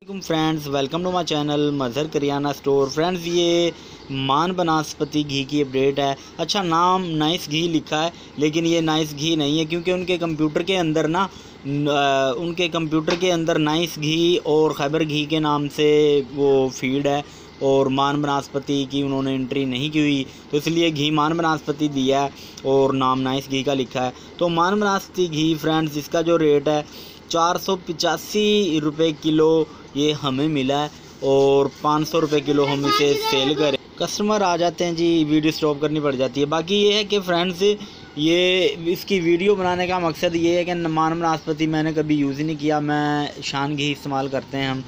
Friends, welcome to my channel Mazhar Kariyana store. Friends, ये मान बनास्पति घी की अपडेट है। अच्छा, नाम नाइस घी लिखा है, लेकिन ये नाइस घी नहीं है, क्योंकि उनके कंप्यूटर के अंदर नाइस घी और खैबर घी के नाम से वो फीड है और मान बनास्पति की उन्होंने एंट्री नहीं की हुई, तो इसलिए घी मान बनास्पति दिया है और नाम नाइस घी का लिखा है। तो मान बनास्पति घी फ्रेंड्स, इसका जो रेट है 485 रुपये किलो ये हमें मिला है और 500 रुपये किलो हम इसे सेल करें। कस्टमर आ जाते हैं जी, वीडियो स्टॉप करनी पड़ जाती है। बाकी ये है कि फ्रेंड्स, ये इसकी वीडियो बनाने का मकसद ये है कि मान बनास्पति मैंने कभी यूज़ ही नहीं किया, मैं शान घी इस्तेमाल करते हैं हम।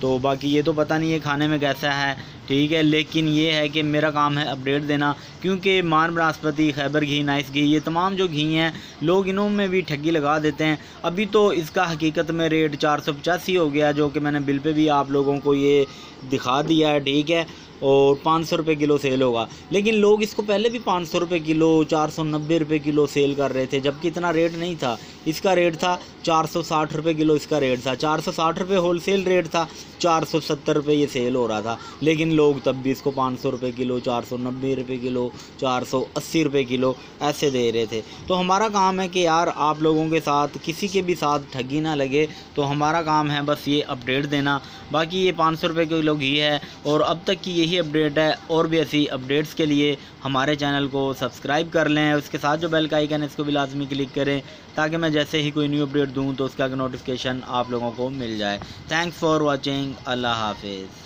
तो बाकी ये तो पता नहीं है खाने में कैसा है, ठीक है, लेकिन ये है कि मेरा काम है अपडेट देना, क्योंकि मान बनास्पति, खैबर घी, नाइस घी, ये तमाम जो घी हैं लोग इन्हों में भी ठगी लगा देते हैं। अभी तो इसका हकीकत में रेट 485 हो गया, जो कि मैंने बिल पे भी आप लोगों को ये दिखा दिया है, ठीक है, और 500 रुपये किलो सेल होगा। लेकिन लोग इसको पहले भी 500 रुपये किलो, 490 रुपये किलो सेल कर रहे थे, जबकि इतना रेट नहीं था। इसका रेट था 460 रुपये किलो, इसका रेट था 460 रुपये होल सेल रेट था, 470 रुपये ये सेल हो रहा था। लेकिन लोग तब भी इसको 500 रुपये किलो, 490 रुपये किलो, 480 रुपये किलो ऐसे दे रहे थे। तो हमारा काम है कि यार आप लोगों के साथ किसी के भी साथ ठगी ना लगे, तो हमारा काम है बस ये अपडेट देना। बाकी ये 500 रुपये किलो घी है और अब तक की यही अपडेट है। और भी ऐसी अपडेट्स के लिए हमारे चैनल को सब्सक्राइब कर लें, उसके साथ जो बेल का आइकन है इसको भी लाजमी क्लिक करें, ताकि मैं जैसे ही कोई न्यू अपडेट दूँ तो उसका नोटिफिकेशन आप लोगों को मिल जाए। Thanks for watching. अल्लाह हाफिज़।